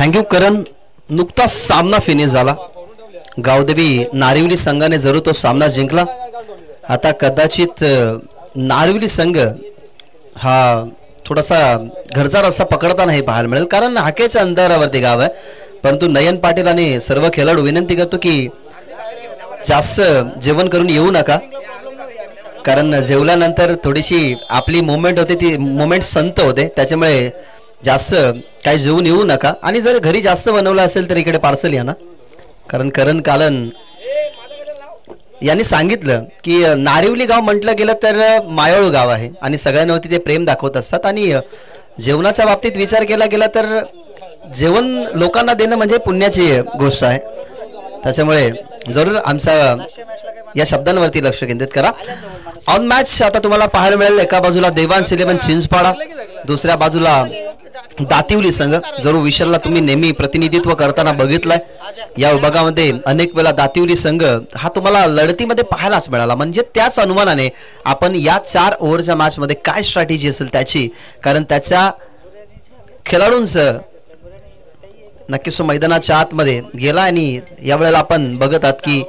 Thank you करण. नुकताच सामना finish झाला. गावदेवी नारिवली संघाने जरूर तो सामना जिंकला. आता कदाचित नारिवली संघ हा थोडासा घरचा रस्ता पकडताना हे पाहायला मिळेल, कारण हाकेच्या अंतरावरती गाव आहे. परंतु नयन पाटील आणि सर्व खेळाडू विनंती करतो की जास्त जेवण करून येऊ नका, कारण जेवल्यानंतर थोडीशी आपली मुवमेंट होते, ती मुवमेंट संत होते. त्याच्यामुळे जास्त काही जेवून येऊ नका. आणि जर घरी जास्त बनवलं असेल तर इकडे पार्सल या ना, कारण करण कालन यांनी सांगितलं की नारिवली गाव म्हटलं गेलं तर मायाळू गाव आहे आणि सगळ्यांवरती ते प्रेम दाखवत असतात. आणि जेवणाच्या बाबतीत विचार केला गेला तर जेवण लोकांना देणं म्हणजे पुण्याची गोष्ट आहे. त्याच्यामुळे जरूर आमचा या शब्दांवरती लक्ष केंद्रित करा. ऑन मॅच आता तुम्हाला पाहायला मिळेल. एका बाजूला देवांश 11 चिंचपाडा, दुसऱ्या बाजूला दातिवली संघ. जरूर विशालला तुम्ही नेहमी प्रतिनिधित्व करताना बघितलंय. या विभागामध्ये अनेक वेळा दातिवली संघ हा तुम्हाला लढतीमध्ये पाहायलाच मिळाला. म्हणजे त्याच अनुमानाने आपण या 4 ओव्हरच्या मॅचमध्ये काय स्ट्रॅटेजी असेल त्याची, कारण त्याच्या खेळाडूंचं नक्कीच तो मैदानाच्या आतमध्ये गेला. आणि यावेळेला आपण बघत आहात की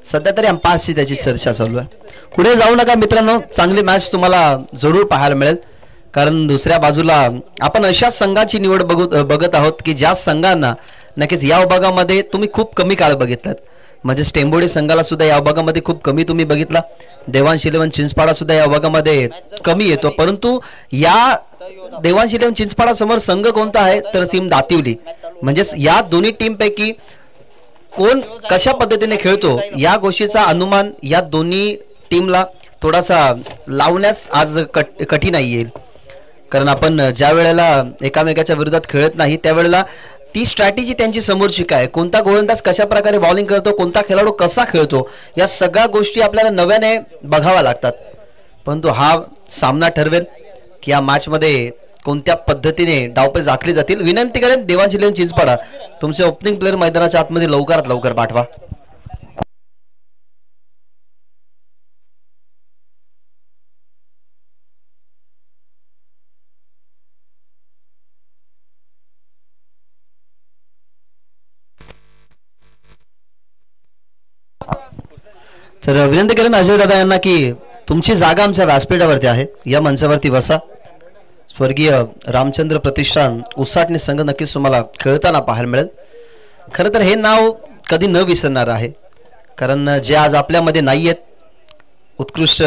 सध्या तरी अंपायरची त्याची चर्चा चालू आहे. पुढे जाऊ नका मित्रांनो, चांगली मॅच तुम्हाला जरूर पाहायला मिळेल. कारण दुसऱ्या बाजूला आपण अशा संघाची निवड बघत आहोत की ज्या संघांना नक्कीच या विभागामध्ये तुम्ही खूप कमी काळ बघितलात. म्हणजे टेंबोडी संघाला सुद्धा या विभागामध्ये खूप कमी तुम्ही बघितला. देवांश 11 चिंचपाडा सुद्धा या विभागामध्ये कमी येतो. परंतु या देवांश 11 चिंचपाडा समोर संघ कोणता आहे तर टीम दातिवली. म्हणजेच या दोन्ही टीम पैकी कोण कशा पद्धतीने खेळतो या गोष्टीचा अनुमान या दोन्ही टीमला थोडासा लावण्यास आज कठीण येईल. कारण आपण ज्या वेळेला एकामेकाच्या विरोधात खेळत नाही त्यावेळेला ती स्ट्रॅटेजी त्यांची समोरची काय, कोणता गोलंदाज कशा प्रकारे बॉलिंग करतो, कोणता खेळाडू कसा खेळतो, या सगळ्या गोष्टी आपल्याला नव्याने बघाव्या लागतात. परंतु हा सामना ठरवेल की या मॅचमध्ये कोणत्या पद्धतीने डावपेच आखली जातील. विनंती करेन देवांश 11 चिंचपाडा तुमचे ओपनिंग प्लेअर मैदानाच्या आतमध्ये लवकरात लवकर पाठवा. तर विनंती करेन अजय दादा यांना की तुमची जागा आमच्या व्यासपीठावरती आहे, या मंचावरती बसा. स्वर्गीय रामचंद्र प्रतिष्ठान उसाटणे संघ नक्कीच तुम्हाला खेळताना पाहायला मिळेल. खरं तर हे नाव कधी न विसरणार आहे, कारण जे आज आपल्यामध्ये नाही आहेत उत्कृष्ट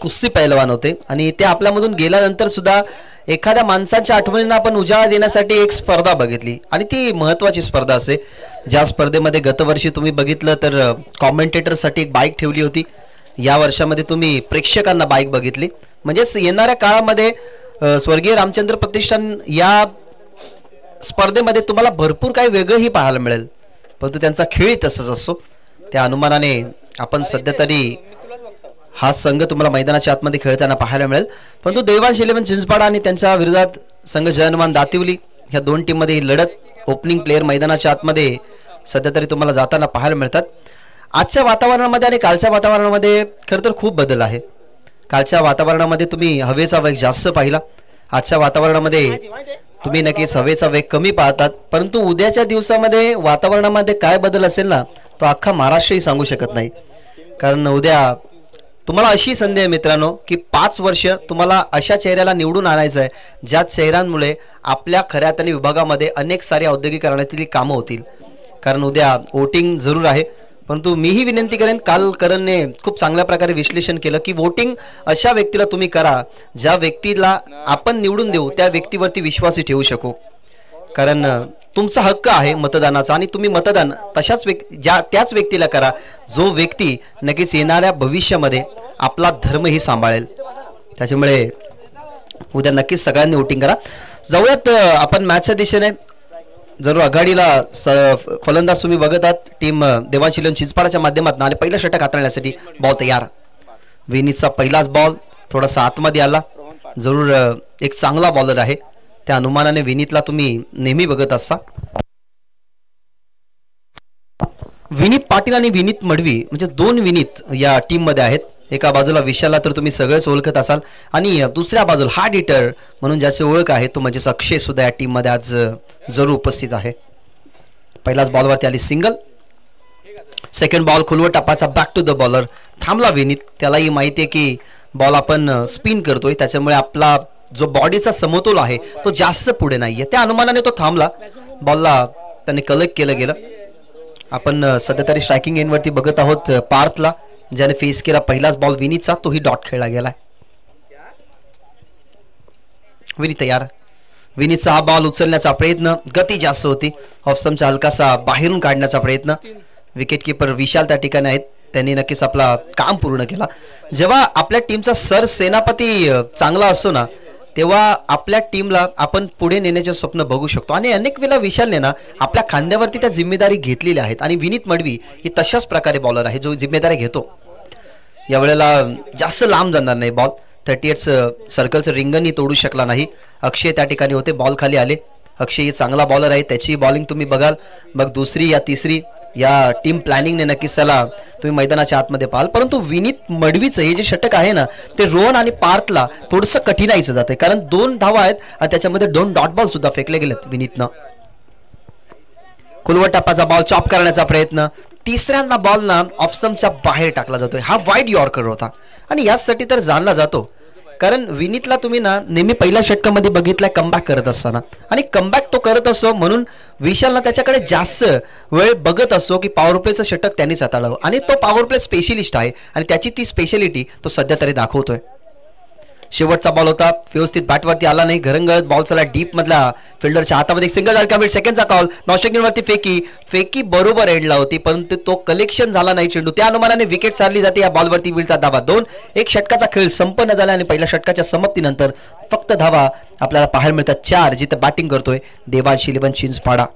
कुस्ती पैलवान होते आणि ते आपल्यामधून गेल्यानंतर सुद्धा एखाद्या माणसाच्या आठवणींना आपण उजाळा देण्यासाठी एक स्पर्धा बघितली आणि ती महत्त्वाची स्पर्धा असे. ज्या स्पर्धेमध्ये गतवर्षी तुम्ही बघितलं तर कॉमेंटेटरसाठी एक बाईक ठेवली होती. या वर्षामध्ये तुम्ही प्रेक्षकांना बाईक बघितली. म्हणजेच येणाऱ्या काळामध्ये स्वर्गीय रामचंद्र प्रतिष्ठान या स्पर्धेमध्ये तुम्हाला भरपूर काही वेगळंही पाहायला मिळेल. परंतु त्यांचा खेळ तसंच असतो. त्या अनुमानाने आपण सध्या तरी हा संघ तुम्हाला मैदानाच्या आतमध्ये खेळताना पाहायला मिळेल. परंतु देवांश 11 चिंचपाडा आणि त्यांच्या विरोधात संघ जयनमान दातिवली ह्या दोन टीममध्ये लढत ओपनिंग प्लेअर मैदानाच्या आतमध्ये सध्या तरी तुम्हाला जाताना पाहायला मिळतात. आजच्या वातावरणामध्ये आणि कालच्या वातावरणामध्ये खरं तर खूप बदल आहे. कालच्या वातावरणामध्ये तुम्ही हवेचा वेग जास्त पाहिला, आजच्या वातावरणामध्ये तुम्ही नक्कीच हवेचा वेग कमी पाहतात. परंतु उद्याच्या दिवसामध्ये वातावरणामध्ये काय बदल असेल ना तो अख्खा महाराष्ट्रही सांगू शकत नाही. कारण उद्या तुम्हाला अशी संधी आहे मित्रांनो की 5 वर्ष तुम्हाला अशा चेहऱ्याला निवडून आणायचं आहे ज्या चेहऱ्यांमुळे आपल्या खऱ्या अर्थाने विभागामध्ये अनेक सारी औद्योगिकरणातील कामं होतील. कारण उद्या वोटिंग जरूर आहे. परंतु मीही विनंती करेन, काल करणने खूप चांगल्या प्रकारे विश्लेषण केलं की वोटिंग अशा व्यक्तीला तुम्ही करा ज्या व्यक्तीला आपण निवडून देऊ त्या व्यक्तीवरती विश्वासही ठेवू शकू. कारण तुमचा हक्क आहे मतदानाचा आणि तुम्ही मतदान तशाच त्याच व्यक्तीला करा जो व्यक्ती नक्कीच येणाऱ्या भविष्यामध्ये आपला धर्मही सांभाळेल. त्याच्यामुळे उद्या नक्कीच सगळ्यांनी वोटिंग करा. जाऊयात आपण मॅचच्या दिशेने. जरूर आघाडीला फलंदाज तुम्ही बघत आहात टीम देवांश 11 चिंचपाडाच्या माध्यमातून आले. पहिला षटक हाताळण्यासाठी बॉल तयार. विनीतचा पहिलाच बॉल थोडासा आतमध्ये आला. जरूर एक चांगला बॉलर आहे, त्या अनुमानाने विनीतला तुम्ही नेहमी बघत असता. विनीत पाटील आणि विनीत मडवी म्हणजे 2 विनीत या टीम मध्ये आहेत. एका बाजूला विशालला तर तुम्ही सगळेच ओळखत असाल आणि दुसऱ्या बाजूला हार्ड हिटर म्हणून ज्याची ओळख आहे तो म्हणजे अक्षय सुद्धा या टीम मध्ये आज जरूर उपस्थित आहे. पहिलाच बॉलवरती आली सिंगल. सेकंड बॉल खुलवट टप्पाचा बॅक टू द बॉलर. थांबला विनीत, त्यालाही माहिती आहे की बॉल आपण स्पिन करतोय, त्याच्यामुळे आपला जो बॉडीचा समतोल आहे तो जास्त पुढे नाहीये, त्या अनुमानाने तो थांबला. बॉलला त्याने कलेक्ट केलं गेलं. आपण सध्या तरी स्ट्रायकिंग एंडवरती बघत आहोत पार्थला, ज्याने फेस केला पहिलाच बॉल विनीतचा, तोही डॉट खेळला गेलाय. विनीत तयार. विनीतचा हा बॉल उचलण्याचा प्रयत्न, गती जास्त होती. ऑफस्टंपचा हलकासा बाहेरून काढण्याचा प्रयत्न. विकेट किपर विशाल त्या ठिकाणी आहेत, त्यांनी नक्कीच आपला काम पूर्ण केला. जेव्हा आपल्या टीमचा सरसेनापती चांगला असतो ना, तेव्हा आपल्या टीमला आपण पुढे नेण्याचे स्वप्न बघू शकतो. आणि अनेक वेळा विशालने ना आपल्या खांद्यावरती त्या जिम्मेदारी घेतलेल्या आहेत. आणि विनीत मडवी ही तशाच प्रकारे बॉलर आहे जो जिम्मेदारी घेतो. यावेळेला जास्त लांब जाणार नाही बॉल. 38 सर्कलचं रिंगणही तोडू शकला नाही. अक्षय त्या ठिकाणी होते, बॉल खाली आले. अक्षय ही चांगला बॉलर आहे, त्याची बॉलिंग तुम्ही बघाल. मग दुसरी या तिसरी या टीम प्लॅनिंगने नक्कीच त्याला तुम्ही मैदानाच्या आतमध्ये पाहाल. परंतु विनीत मडवीचं हे जे षटक आहे ना, ते रोहन आणि पार्थला थोडंसं कठीणाईचं जाते, कारण 2 धावा आहेत आणि त्याच्यामध्ये 2 डॉट बॉल सुद्धा फेकले गेलेत विनीतनं. कुलवट टप्पाचा बॉल चॉप करण्याचा प्रयत्न. तिसऱ्यांदा बॉल ना ऑफस्टंपच्या बाहेर टाकला जातोय. हा वाईड यॉर्कर होता आणि यासाठी तर जाणला जातो, कारण विनीतला तुम्ही ना नेहमी पहिल्या षटकामध्ये बघितलाय कमबॅक करत असताना, आणि कमबॅक तो करत असो म्हणून विशालला त्याच्याकडे जास्त वेळ बघत असो की पॉवर प्लेचं षटक त्यांनीच हाताळावं. आणि तो पॉवर प्ले स्पेशलिस्ट आहे आणि त्याची ती स्पेशालिटी तो सध्या तरी दाखवतोय. शेवटचा बॉल होता, व्यवस्थित बॅटवरती आला नाही. घरंगळत बॉल चला डीप मधला फिल्डरच्या हातामध्ये. एक सिंगल झाला, कम्प्लीट. सेकंडचा कॉल. 9 सेकंडवरती फेकी बरोबर एंडला होती, परंतु तो कलेक्शन झाला नाही चेंडू. त्या अनुमानाने विकेट सारली जाते. या बॉलवरती मिळतात धावा 2. एक षटकाचा खेळ संपन्न झाला आणि पहिल्या षटकाच्या समाप्तीनंतर फक्त धावा आपल्याला पाहायला मिळतात 4, जिथे बॅटिंग करतोय देवांश इलेव्हन चिंचपाडा.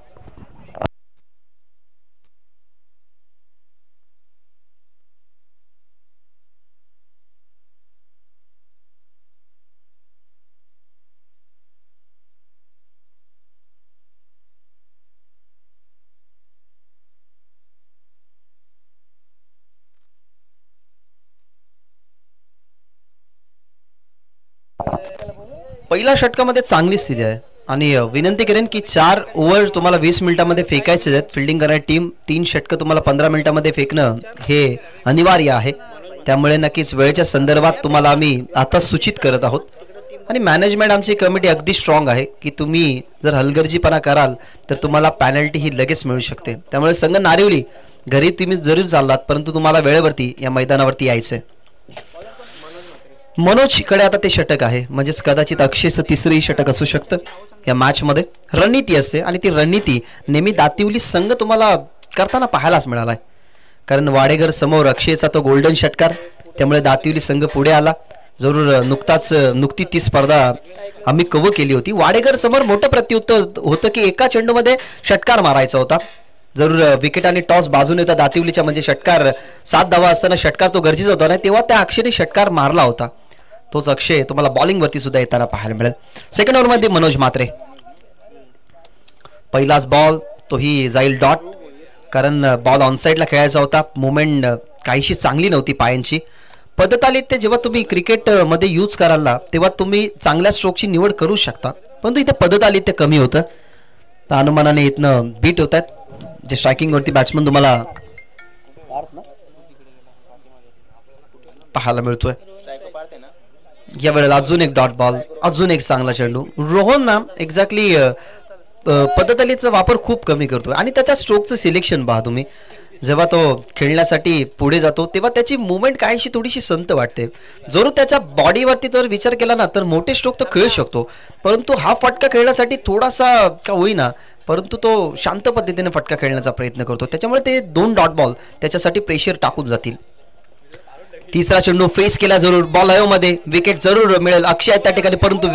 पहिल्या षटकामध्ये चांगली स्थिती आहे आणि विनंती करेन की 4 ओव्हर तुम्हाला 20 मिनिटांमध्ये फेकायचे आहेत. फिल्डिंग करणारी टीम 3 षटकं तुम्हाला 15 मिनिटांमध्ये फेकणं हे अनिवार्य आहे. त्यामुळे नक्कीच वेळेच्या संदर्भात तुम्हाला आम्ही आता सूचित करत आहोत. आणि मॅनेजमेंट आमची कमिटी अगदी स्ट्रॉंग आहे की तुम्ही जर हलगर्जीपणा कराल तर तुम्हाला पॅनल्टी ही लगेच मिळू शकते. त्यामुळे संघ नारिवली घरी तुम्ही जरूर चाललात, परंतु तुम्हाला वेळेवरती या मैदानावरती यायचंय. मनोजकडे आता ते षटक आहे, म्हणजेच कदाचित अक्षयचं तिसरंही षटक असू शकतं या मॅच मध्ये. रणनीती असते आणि ती रणनीती नेहमी दातिवली संघ तुम्हाला करताना पाहायलाच मिळालाय, कारण वाडेघर समोर अक्षयचा तो गोल्डन षटकार, त्यामुळे दातिवली संघ पुढे आला. जरूर नुकती ती स्पर्धा आम्ही कव्हर केली होती. वाडेघर समोर मोठं प्रत्युत्तर होतं की एका चेंडूमध्ये षटकार मारायचा होता. जरूर विकेट आणि टॉस बाजूने होता दातिवलीच्या, म्हणजे षटकार 7 धावा असताना षटकार तो गरजेचा होता ना, तेव्हा त्या अक्षयने षटकार मारला होता. तोच अक्षय तुम्हाला बॉलिंग वरती सुद्धा येताना पाहायला मिळेल. सेकंड ओव्हर मध्ये मनोज मात्रे. पहिलाच बॉल तोही जाईल डॉट, कारण बॉल ऑनसाइडला खेळायचा होता. मुवमेंट काहीशी चांगली नव्हती पायांची. पद्धत आली ते जेव्हा तुम्ही क्रिकेट मध्ये यूज कराल ना, तेव्हा तुम्ही चांगल्या स्ट्रोकची निवड करू शकता, परंतु इथे पद्धत आली ते कमी होतं. त्या अनुमानाने इथनं बीट होत आहेत जे स्ट्रायकिंग वरती बॅट्समन तुम्हाला पाहायला मिळतोय. या वेळेला अजून एक डॉट बॉल, अजून एक चांगला चेंडू. रोहन ना एक्झॅक्टली पद्धत अलीचा वापर खूप कमी करतोय आणि त्याच्या स्ट्रोकचं सिलेक्शन पहा तुम्ही. जेव्हा तो खेळण्यासाठी पुढे जातो तेव्हा त्याची मुवमेंट काहीशी थोडीशी संत वाटते. जरूर त्याच्या बॉडीवरती जर विचार केला ना तर मोठे स्ट्रोक तो खेळू शकतो, परंतु हा फटका खेळण्यासाठी थोडासा का होईना, परंतु तो शांत पद्धतीने फटका खेळण्याचा प्रयत्न करतो. त्याच्यामुळे ते 2 डॉट बॉल त्याच्यासाठी प्रेशर टाकून जातील. तिसरा चेंडू फेस केला जरूर, बॉल हवेमध्ये, विकेट जरूर मिळेल अक्षय त्या ठिकाणी, परंतु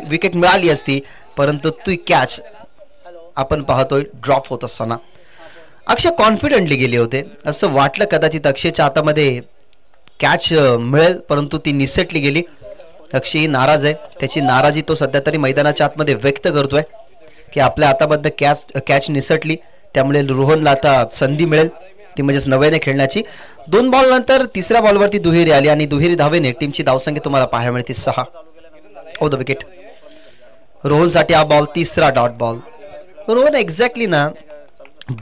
विकेट मिळाली असती, परंतु ती कॅच आपण पाहतोय ड्रॉप होत असताना. अक्षय कॉन्फिडेंटली गेले होते, असं वाटलं कदाचित अक्षयच्या हातामध्ये कॅच मिळेल, परंतु ती निसटली गेली. अक्षय नाराज आहे, त्याची नाराजी तो सध्या तरी मैदानाच्या आतमध्ये व्यक्त करतोय की आपल्या हातामध्ये कॅच निसटली, त्यामुळे रोहनला आता संधी मिळेल ती म्हणजेच नव्याने खेळण्याची. 2 बॉल नंतर तिसऱ्या बॉलवरती दुहेरी आली आणि दुहेरी धावेने टीमची धावसंख्या तुम्हाला पाहायला मिळते 6 ऑफ द विकेट. रोहनसाठी हा बॉल तिसरा डॉट बॉल. रोहन एक्झॅक्टली ना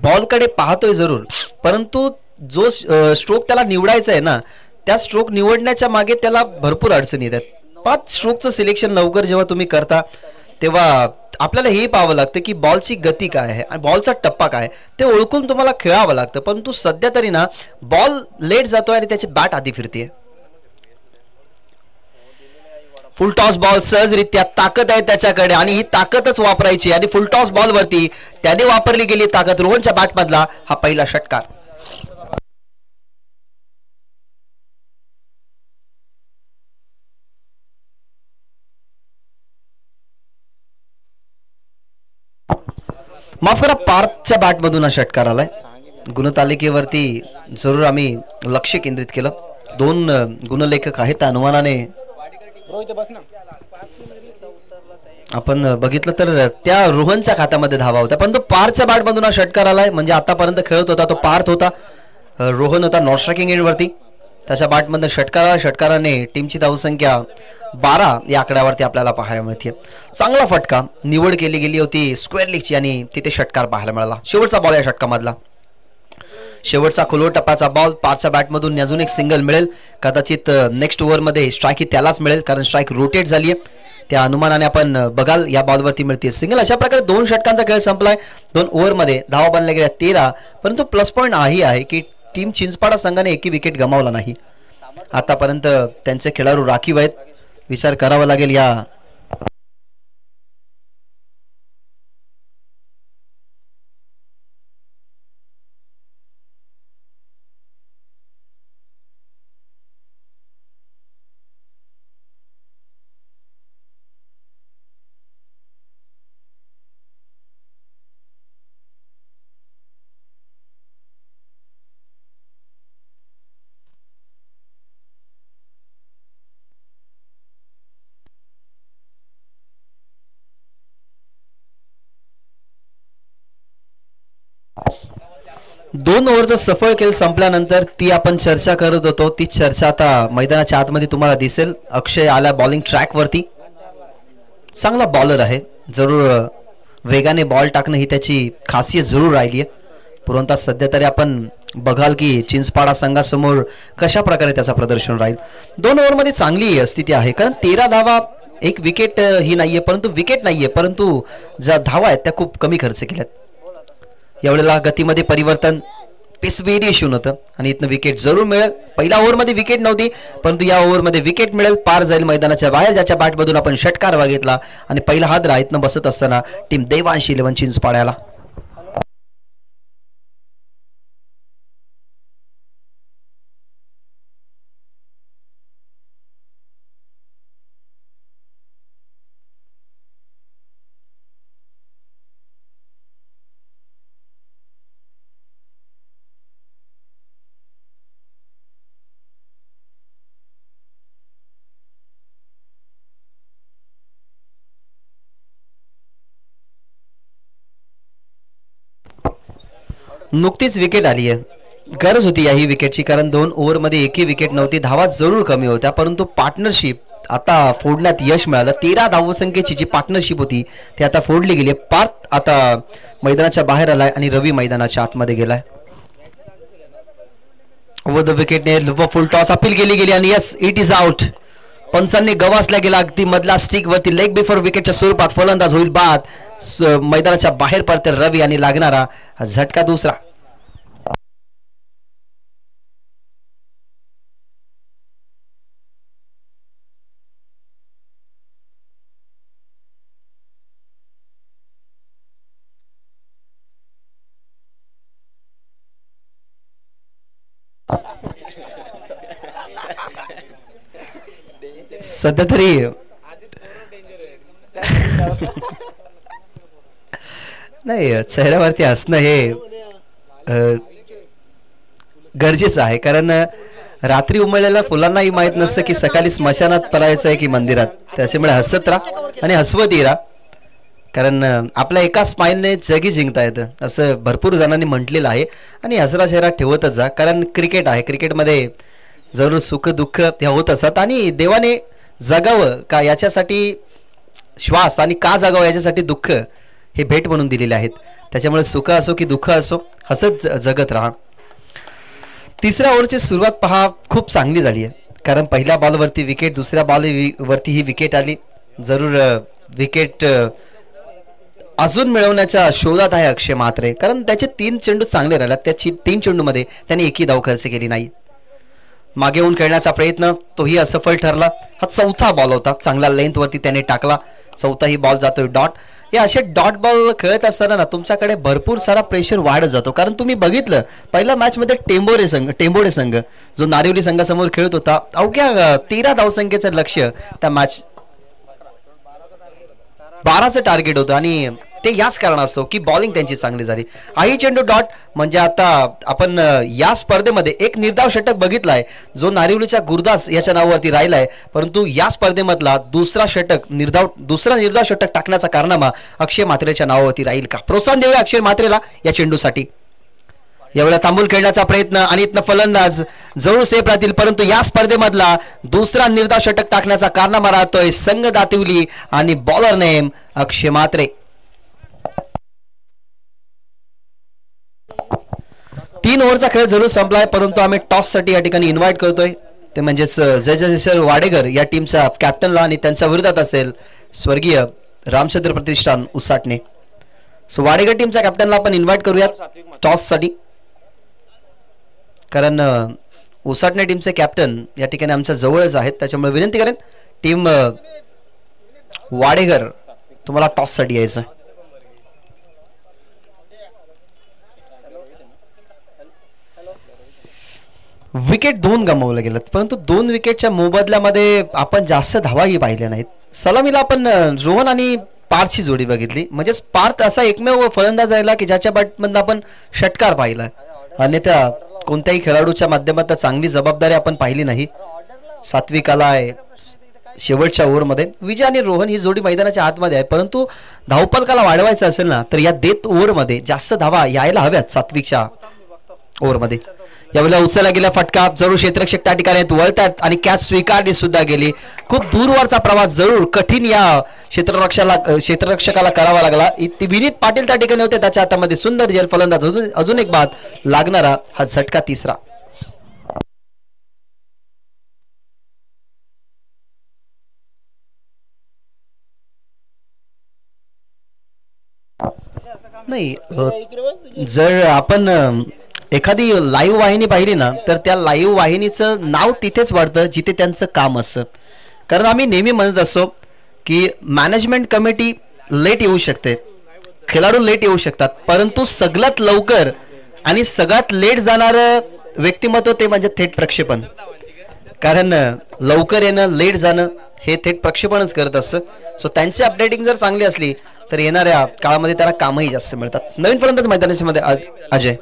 बॉलकडे पाहतोय जरूर, परंतु जो स्ट्रोक त्याला निवडायचा आहे ना, त्या स्ट्रोक निवडण्याच्या मागे त्याला भरपूर अडचणी येतात. 5 स्ट्रोकचं सिलेक्शन लवकर जेव्हा तुम्ही करता तेव्हा आपल्याला हे पाहावं लागतं की बॉलची गती काय आहे आणि बॉलचा टप्पा काय ते ओळखून तुम्हाला खेळावं लागतं. परंतु सध्या तरी ना बॉल लेट जातोय आणि त्याची बॅट आधी फिरते. फुल टॉस बॉल सहजरित्या, ताकद आहे त्याच्याकडे आणि ही ताकदच वापरायची आणि फुल टॉस बॉल वरती त्याने वापरली गेली ताकद. रोहनच्या बॅट मधला हा पहिला षटकार. माफ करा, पार्थच्या बॅट मधून हा षटकार आलाय. गुणतालिकेवरती जरूर आम्ही लक्ष केंद्रित केलं. 2 गुणलेखक आहेत, त्या अनुमानाने आपण बघितलं तर त्या रोहनच्या खात्यामध्ये धावा होत्या, परंतु पार्थच्या बॅट मधून हा षटकार आलाय. म्हणजे आतापर्यंत खेळत होता तो पार्थ होता, रोहन होता नॉन स्ट्रायकिंग एंड वरती. त्याच्या बॅट मधून षटकाराने टीमची धावसंख्या 12 या आकड्यावरती आपल्याला पाहायला मिळते. चांगला फटका, निवड केली गेली होती स्क्वेअर लेगची आणि तिथे षटकार पाहायला मिळाला. शेवटचा बॉल या षटकामधला, शेवटचा खोलवर टप्प्याचा बॉल. पाचच्या बॅटमधून अजून एक सिंगल मिळेल, कदाचित नेक्स्ट ओव्हरमध्ये स्ट्राईक ही त्यालाच मिळेल कारण स्ट्राईक रोटेट झाली आहे. त्या अनुमानाने आपण बघाल या बॉलवरती मिळते सिंगल. अशा प्रकारे 2 षटकांचा खेळ संपलाय. 2 ओव्हरमध्ये धावा बनल्या गेल्या 13, परंतु प्लस पॉईंट हाही आहे की टीम चिंचपाडा संघाने एकही विकेट गमावला नाही. आतापर्यंत त्यांचे खेळाडू राखीव आहेत, विचार करावा लागेल या दोन ओव्हरचा सफळ खेळ संपल्यानंतर ती आपण चर्चा करत होतो, ती चर्चा आता मैदानाच्या आतमध्ये तुम्हाला दिसेल. अक्षय आला बॉलिंग ट्रॅक वरती, चांगला बॉलर आहे, जरूर वेगाने बॉल टाकणं ही त्याची खासियत जरूर राहिली आहे. परंतु सध्या तरी आपण बघाल की चिंचपाडा संघासमोर कशा प्रकारे त्याचं प्रदर्शन राहील. 2 ओव्हरमध्ये चांगली स्थिती आहे कारण 13 धावा, एक विकेट ही नाहीये, परंतु विकेट नाहीये, परंतु ज्या धावा आहेत त्या खूप कमी खर्च केल्यात. यावेळेला गतीमध्ये परिवर्तन, पेस व्हेरिएशन होतं आणि इथनं विकेट जरूर मिळेल. पहिल्या ओव्हरमध्ये विकेट नव्हती, परंतु या ओव्हरमध्ये विकेट मिळेल, पार जाईल मैदानाच्या बाहेर. ज्याच्या बॅटमधून आपण षटकार बघितला आणि पहिला हादरा इथनं बसत असताना टीम देवांशी 11 चिंचपाड्याला. नुकतीच विकेट आली आहे, गरज होती याही विकेटची कारण 2 ओव्हरमध्ये एकही विकेट नव्हती. धावा जरूर कमी होत्या, परंतु पार्टनरशिप आता फोडण्यात यश मिळालं. 13 धावसंख्येची जी पार्टनरशिप होती ती आता फोडली गेली. पार्थ आता मैदानाच्या बाहेर आलाय आणि रवी मैदानाच्या आतमध्ये गेलाय. ओव्हर द विकेटने फुल टॉस अपील केली गेली आणि यस, इट इज आउट. पंचांनी गवासला गेला अगदी मधला स्टिक वरती. लेग बिफोर विकेटच्या स्वरूपात फलंदाज होईल बाद. मैदानाच्या बाहेर पडते रवी आणि लागणारा झटका दुसरा. सध्या तरी नाही, चेहऱ्यावरती असणं हे गरजेचं आहे कारण रात्री उमळलेल्या फुलांनाही माहित नसतं की सकाळी स्मशानात पळायचं आहे की मंदिरात. त्याच्यामुळे हसत राहा आणि हसवत राहा कारण आपल्या एका स्माईलने जगी जिंकता येतं असं भरपूर जणांनी म्हटलेलं आहे. आणि हसरा चेहरा ठेवतच जा कारण क्रिकेट आहे, क्रिकेटमध्ये जरूर सुख दुःख ह्या होत असतात आणि देवाने जगावं का याच्यासाठी श्वास आणि का जगावं याच्यासाठी दुःख हे भेट म्हणून दिलेले आहेत. त्याच्यामुळे सुख असो की दुःख असो हसत जगत राहा. तिसऱ्या ओव्हरची सुरुवात पहा खूप चांगली झाली आहे, कारण पहिल्या बॉलवरती विकेट, दुसऱ्या बॉलवरती ही विकेट आली. जरूर विकेट अजून मिळवण्याच्या शोधात आहे अक्षय म्हात्रे, कारण त्याचे 3 चेंडू चांगले राहिला. त्याची 3 चेंडूमध्ये त्याने एकही धाव खर्च केली नाही. मागे येऊन खेळण्याचा प्रयत्न तोही असफल ठरला. हा चौथा बॉल होता, चांगला लेंथवरती त्याने टाकला. चौथाही बॉल जातोय डॉट. हे असे डॉट बॉल खेळत असताना ना तुमच्याकडे भरपूर सारा प्रेशर वाढत जातो, कारण तुम्ही बघितलं पहिल्या मॅचमध्ये टेंबोडे संघ जो नारिवली संघासमोर खेळत होता, अवघ्या 13 धावसंख्येचं लक्ष्य त्या मॅच 12चं टार्गेट होतं आणि ते याच कारणास्तव की बॉलिंग त्यांची चांगली झाली. आई चेंडू डॉट. म्हणजे आता आपण या स्पर्धेमध्ये एक निर्धाव षटक बघितलाय जो नारिवलीच्या गुरदास याच्या नावावरती राहिलाय, परंतु या स्पर्धेमधला दुसरा निर्धाव षटक टाकण्याचा कारनामा अक्षय म्हात्रेच्या नावावरती राहील का? प्रोत्साहन देऊया अक्षय म्हात्रेला या चेंडूसाठी. एवढा थांबून खेळण्याचा प्रयत्न आणि इथनं फलंदाज जवळ सेफ राहतील, परंतु या स्पर्धेमधला दुसरा निर्धाव षटक टाकण्याचा कारनामा राहतोय संघ दातिवली आणि बॉलर नेम अक्षय म्हात्रे. 3 ओव्हरचा खेळ जरूर संपलाय, परंतु आम्ही टॉससाठी या ठिकाणी इन्व्हाइट करतोय, ते म्हणजेच जयजयेश्वर वाडेकर या टीमच्या कॅप्टनला आणि त्यांच्या विरोधात असेल स्वर्गीय रामचंद्र प्रतिष्ठान उसाटणे. सो वाडेकर टीमच्या कॅप्टनला आपण इन्व्हाइट करूयात टॉससाठी, कारण उसाटणे टीमचे कॅप्टन या ठिकाणी आमच्या जवळच आहेत. त्याच्यामुळे विनंती करेन टीम वाडेकर तुम्हाला टॉससाठी यायचं. विकेट 2 गमावले गेलेत, परंतु 2 विकेटच्या मोबदल्यामध्ये आपण जास्त धावाही पाहिल्या नाहीत. सलामीला आपण रोहन आणि पार्थची जोडी बघितली, म्हणजेच पार्थ असा एकमेव फलंदाज राहिला की ज्याच्या बॅटमधून आपण षटकार पाहिला. अन्यथा कोणत्याही खेळाडूच्या माध्यमातून चांगली जबाबदारी आपण पाहिली नाही. सात्विक आलाय शेवटच्या ओव्हरमध्ये. विजय आणि रोहन ही जोडी मैदानाच्या आतमध्ये आहे, परंतु धावपलकाला वाढवायचं असेल ना तर या डेथ ओव्हरमध्ये जास्त धावा यायला हव्यात सात्विकच्या ओव्हरमध्ये. यावेळेला उचलला गेला फटका, जरूर क्षेत्ररक्षक त्या ठिकाणी वळतात आणि कॅच स्वीकारली सुद्धा गेली. खूप दूरवरचा प्रवास जरूर कठीण या क्षेत्ररक्षकाला करावा लागला. विनीत पाटील त्या ठिकाणी होते, त्याच्या हातामध्ये सुंदर जल फलंदाज अजून एक बाद लागणारा हा झटका तिसरा. नाही, जर आपण एखादी लाईव्ह वाहिनी पाहिली ना तर त्या लाईव्ह वाहिनीचं नाव तिथेच वाढतं जिथे त्यांचं काम असतं. कारण आम्ही नेहमी म्हणत असतो की मॅनेजमेंट कमिटी लेट येऊ शकते, खेळाडू लेट येऊ शकतात, परंतु सगळ्यात लवकर आणि सगळ्यात लेट जाणारं व्यक्तिमत्व ते म्हणजे थेट प्रक्षेपण. कारण लवकर येणं लेट जाणं हे थेट प्रक्षेपणच करत असतं. सो त्यांची अपडेटिंग जर चांगली असली तर येणाऱ्या काळामध्ये त्यांना कामही जास्त मिळतात. नवीन फलंदाज मैदानाच्या मध्ये अजय.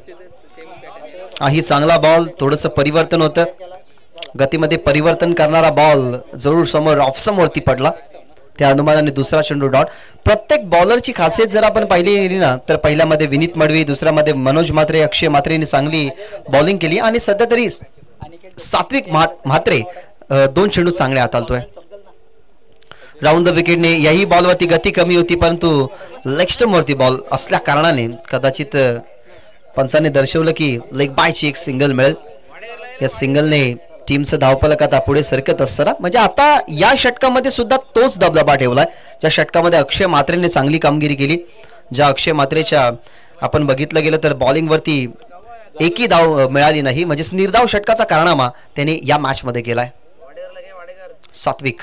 ही चांगला बॉल, थोडंसं परिवर्तन होतं, गतीमध्ये परिवर्तन करणारा बॉल जरूर समोर ऑफसमवरती पडला. त्या अनुमानाने दुसरा चेंडू डॉट. प्रत्येक बॉलरची खासियत जर आपण पाहिली गेली ना तर पहिल्यामध्ये विनीत मडवी, दुसऱ्यामध्ये मनोज म्हात्रे, अक्षय म्हात्रेने चांगली बॉलिंग केली आणि सध्या तरी सात्विक म्हात्रे 2 चेंडू चांगले हाताळतोय. राऊंड द विकेटने याही बॉलवरती गती कमी होती, परंतु लेग स्टंपवरती बॉल असल्या कारणाने कदाचित पंचाने दर्शवलं की लेग बायची एक सिंगल मिळेल. या सिंगलने टीमचं धावफलक आता पुढे सरकत असताना, म्हणजे आता या षटकामध्ये सुद्धा तोच दबदबा ठेवलाय ज्या षटकामध्ये अक्षय म्हात्रेने चांगली कामगिरी केली. ज्या अक्षय म्हात्रेच्या आपण बघितलं गेलं तर बॉलिंगवरती एकही धाव मिळाली नाही, म्हणजे निर्धाव षटकाचा कारनामा त्याने या मॅच मध्ये केलाय. सात्विक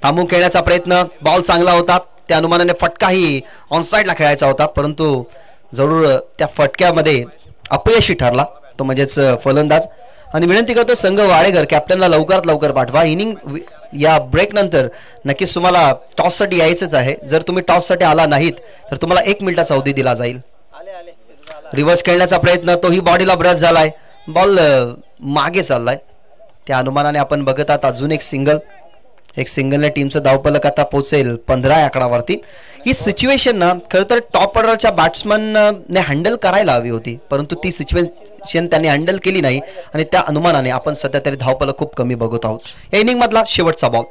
थांबून खेळण्याचा प्रयत्न, बॉल चांगला होता, त्या अनुमानाने फटकाही ऑनसाइडला खेळायचा होता, परंतु जरूर त्या फटक्यामध्ये अपयशी ठरला तो म्हणजेच फलंदाज. आणि विनंती करतो संघ वाडेकर कॅप्टनला लवकरात लवकर पाठवा. इनिंग या ब्रेक नंतर नक्कीच तुम्हाला टॉससाठी यायचंच आहे. जर तुम्ही टॉससाठी आला नाहीत तर तुम्हाला 1 मिनिटाचा अवधी दिला जाईल. रिव्हर्स खेळण्याचा प्रयत्न, तोही बॉडीला ब्रश झालाय, बॉल मागे चाललाय. त्या अनुमानाने आपण बघत आहात अजून एक सिंगलने टीमचं धावफलक आता पोहोचेल 15 आकडावरती. ही सिच्युएशन ना खरं तर टॉप ऑर्डरच्या बॅट्समनने हँडल करायला हवी होती, परंतु ती सिच्युएशन त्यांनी हँडल केली नाही आणि त्या अनुमानाने आपण सध्या तरी धावफलक खूप कमी बघत आहोत. या इनिंग मधला शेवटचा बॉल.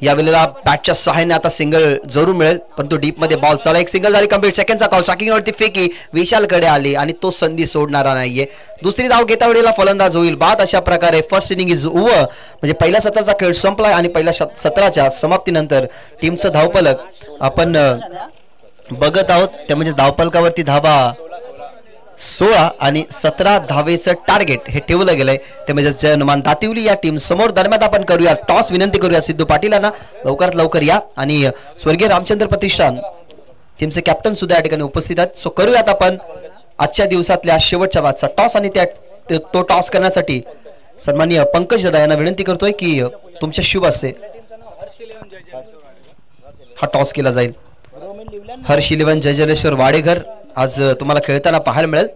यावेळेला बॅटच्या सहाय्याने आता सिंगल जरूर मिळेल, परंतु डीप मध्ये बॉल चला एक सिंगल झाली कंप्लीट. सेकंडचा कॉल शॉकिंगवरती फेकी विशालकडे आली आणि तो संधी सोडणारा नाहीये. दुसरी धाव घेता वेळेला फलंदाज होईल बाद. अशा प्रकारे फर्स्ट इनिंग इज ओव्हर, म्हणजे पहिल्या सत्राचा खेळ संपलाय आणि पहिल्या सत्राच्या समाप्तीनंतर टीमचं धावफलक आपण बघत आहोत. त्या म्हणजे धावफलकावरती धावा 16 आणि 17 धावेचं टार्गेट हे ठेवलं गेलंय. ते म्हणजे जनमान दातिवली या टीम समोर. दरम्यान आपण करूया टॉस, विनंती करूया सिद्धू पाटील यांना लवकरात लवकर या आणि स्वर्गीय रामचंद्र प्रतिष्ठान टीमचे कॅप्टन सुद्धा या ठिकाणी उपस्थित आहेत. सो करूयात आपण आजच्या दिवसातल्या शेवटच्या बादचा टॉस आणि तो टॉस करण्यासाठी सन्माननीय पंकज दादा यांना विनंती करतोय की तुमच्या शुभ असते हा टॉस केला जाईल. हर्ष 11 जय जलेश्वर वाडेघर आज तुम्हाला खेळताना पाहायला मिळेल.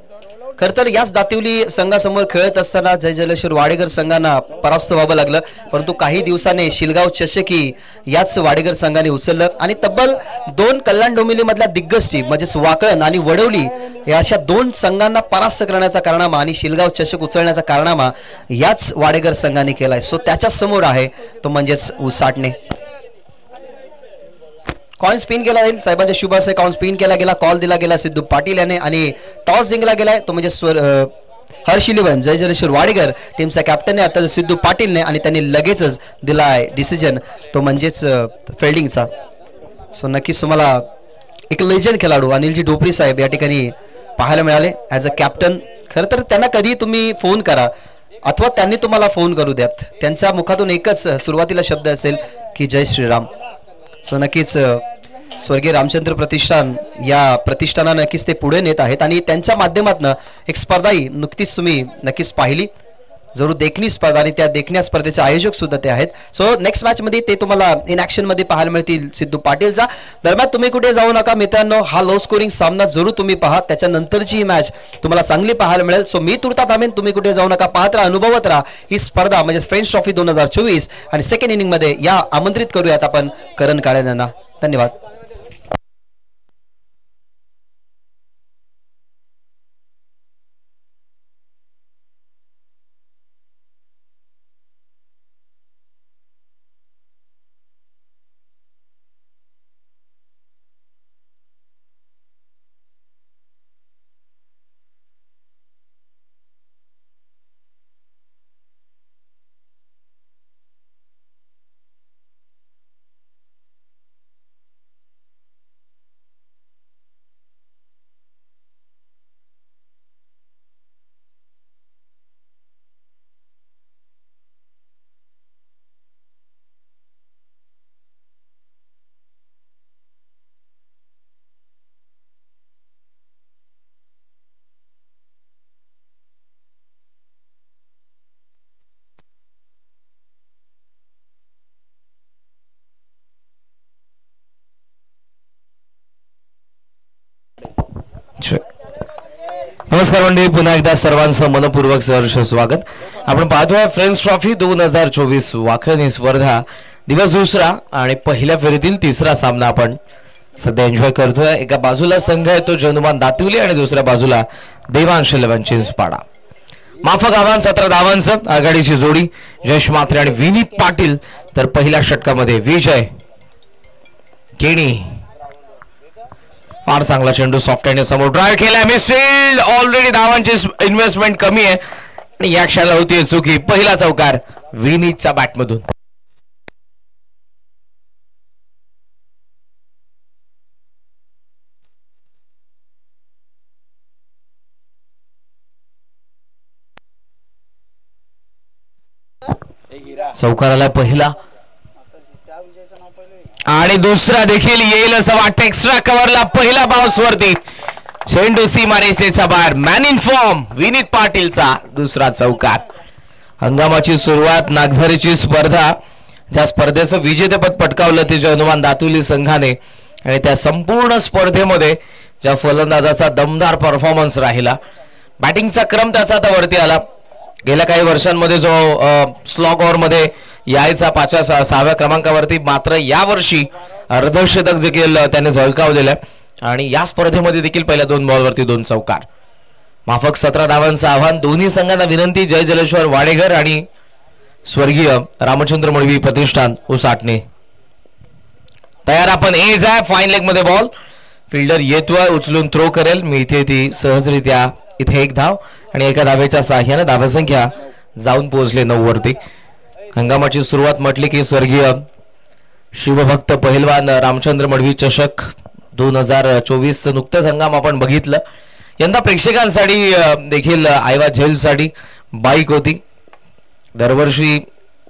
खर तर याच दातिवली संघासमोर खेळत असताना जय जलेश्वर वाडेघर संघांना परास्त व्हावं लागलं, परंतु काही दिवसाने शिलगाव चषकी याच वाडेघर संघाने उचललं आणि तब्बल 2 कल्याण डोंबिवली मधल्या दिग्गज टीम म्हणजेच वाकळण आणि वडवली या अशा 2 संघांना परास्त करण्याचा कारनामा आणि शिलगाव चषक उचलण्याचा कारनामा याच वाडेघर संघाने केलाय. सो त्याच्या समोर आहे तो म्हणजेच उसाटणे. कॉइन स्पिन केला जाईल साहेबांच्या शुभ असे. कॉइन स्पिन केला गेला, कॉल दिला गेला सिद्धू पाटील याने आणि टॉस जिंकला गेलाय तो म्हणजे हर्ष 11 जय जलेश्वर वाडेघर टीमचा कॅप्टन आहे आता सिद्धू पाटीलने आणि त्यांनी लगेचच दिलाय डिसिजन तो म्हणजेच फिल्डिंगचा. सो नक्कीच तुम्हाला एक लेजंड खेळाडू अनिलजी डोपरी साहेब या ठिकाणी पाहायला मिळाले ॲज अ कॅप्टन. खरं तर त्यांना कधी तुम्ही फोन करा अथवा त्यांनी तुम्हाला फोन करू द्यात, त्यांच्या मुखातून एकच सुरुवातीला शब्द असेल की जय श्रीराम. सो नक्कीच स्वर्गीय रामचंद्र प्रतिष्ठान या प्रतिष्ठानानं नक्कीच ते पुढे नेत आहेत आणि त्यांच्या माध्यमातून एक स्पर्धाही नुकतीच तुम्ही नक्कीच पाहिली, जरूर देखणी स्पर्धा आणि त्या देखण्या स्पर्धेचे आयोजक सुद्धा ते आहेत. सो नेक्स्ट मॅच मध्ये ते तुम्हाला इन ऍक्शन मध्ये पाहायला मिळतील सिद्धू पाटीलचा. दरम्यान तुम्ही कुठे जाऊ नका मित्रांनो, हा लो स्कोरिंग सामना जरूर तुम्ही पहा, त्याच्यानंतरची ही मॅच तुम्हाला चांगली पाहायला मिळेल. सो मी तुर्ता थांबेन, तुम्ही कुठे जाऊ नका, पाहत राहा, अनुभवत राहा ही स्पर्धा म्हणजे फ्रेंड्स ट्रॉफी 2024 आणि सेकंड इनिंग मध्ये या आमंत्रित करूयात आपण करण काळे यांना. धन्यवाद. नमस्कार मंडळी, पुन्हा एकदा सर्वांचं मनपूर्वक सहर्ष स्वागत. आपण पाहतोय फ्रेंड्स ट्रॉफी 2024 वाखळणी स्पर्धा दिवस दुसरा आणि पहिल्या फेरीतील तिसरा सामना आपण सध्या एन्जॉय करतोय. एका बाजूला संघ आहे तो जनुमान दातिवली आणि दुसऱ्या बाजूला देवांश 11 चिंचपाडा. माफक आव्हान 17 धावांचं आघाडीची जोडी यश म्हात्रे आणि विनीत पाटील. तर पहिल्या षटकामध्ये विजय केणी फार चांगला चेंडू सॉफ्ट हँड समोर ड्राइव्ह केला, मिसफील्ड. ऑलरेडी धावांची इन्व्हेस्टमेंट कमी आहे आणि या क्षणाला होती चुकी. पहिला चौकार विनीतच्या बॅटमधून. चौकाराला पहिला आणि दुसरा देखील येईल असं वाटतं. एक्स्ट्रा कव्हरला पहिला बाउन्स वरती चेंडू सीमारेषेचा बाहेर. मॅन इन फॉर्म विनीत पाटीलचा दुसरा चौकार. हंगामाची सुरुवात नागझरीची स्पर्धा, ज्या स्पर्धेचं विजेतेपद पटकावलं ते जनुमान दातिवली संघाने आणि त्या संपूर्ण स्पर्धेमध्ये ज्या फलंदाजाचा दमदार परफॉर्मन्स राहिला, बॅटिंगचा क्रम त्याचा आता वरती आला. गेल्या काही वर्षांमध्ये जो स्लॉग ओव्हर मध्ये यायचा 5व्या क्रमांकावरती, मात्र यावर्षी अर्धशतक देखील त्याने झळकावलेलं आणि या स्पर्धेमध्ये देखील पहिल्या 2 बॉलवरती 2 चौकार. माफक 17 धावांचं आव्हान. दोन्ही संघांना विनंती जय जलेश्वर वाडेघर आणि स्वर्गीय रामचंद्र मळवी प्रतिष्ठान उसाटणे. तयार आपण एज आहे. फाईन लेग मध्ये बॉल. फिल्डर येतोय, उचलून थ्रो करेल. मिळते ती सहजरित्या. इथे एक धाव आणि एका धावेच्या साह्याने धावसंख्या जाऊन पोहोचले 9 वरती. हंगामाची सुरुवात म्हटली की स्वर्गीय शिवभक्त पहिलवान रामचंद्र मळवी चषक 2024 नुकतंच हंगाम आपण बघितलं. यंदा प्रेक्षकांसाठी देखील आयवा झेलसाठी बाईक होती. दरवर्षी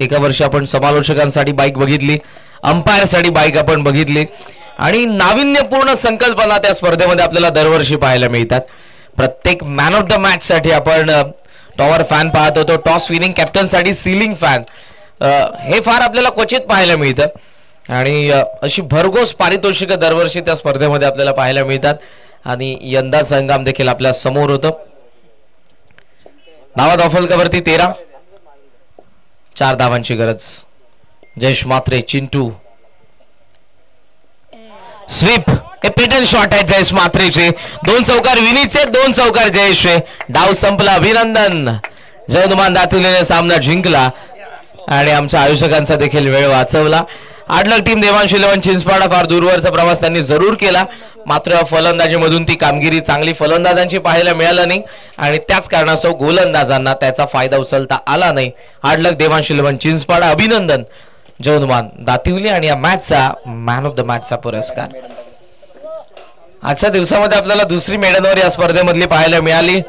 एका वर्षी आपण समालोचकांसाठी बाईक बघितली, अंपायरसाठी बाईक आपण बघितली आणि नाविन्यपूर्ण संकल्पना त्या स्पर्धेमध्ये आपल्याला दरवर्षी पाहायला मिळतात. प्रत्येक मॅन ऑफ द मॅच साठी आपण टॉवर फॅन पाहत होतो. टॉस विनिंग कॅप्टन साठी सीलिंग फॅन हे फार आपल्याला क्वचित पाहायला मिळतं आणि अशी भरघोस पारितोषिकं दरवर्षी त्या स्पर्धेमध्ये आपल्याला पाहायला मिळतात आणि यंदाचं हंगाम देखील आपल्या समोर होतं. धावा धावफलकावरती 13. 4 धावांची गरज. जयेश मात्रे चिंटू स्वीप. हे पेटल शॉट आहे जयेश मात्रेचे. 2 चौकार विनीचे, 2 चौकार जयेशचे. डाव संपला. अभिनंदन. जयनुमान दातुलेने सामना जिंकला आणि आमच्या आयोजकांचा देखील वेळ वाचवला. आडलक टीम देवांश 11 चिंचपाडा फार दूरवरचा प्रवास त्यांनी जरूर केला, मात्र फलंदाजीमधून ती कामगिरी चांगली फलंदाजांची पाहायला मिळाली नाही आणि त्याच कारणास्तव गोलंदाजांना त्याचा फायदा उचलता आला नाही. आडलक देवांश 11 चिंचपाडा. अभिनंदन जयनुमान दातिवली आणि या मॅचचा मॅन ऑफ द मॅचचा पुरस्कार. आजच्या दिवसामध्ये आपल्याला दुसरी मेडनवर या स्पर्धेमधली पाहायला मिळाली.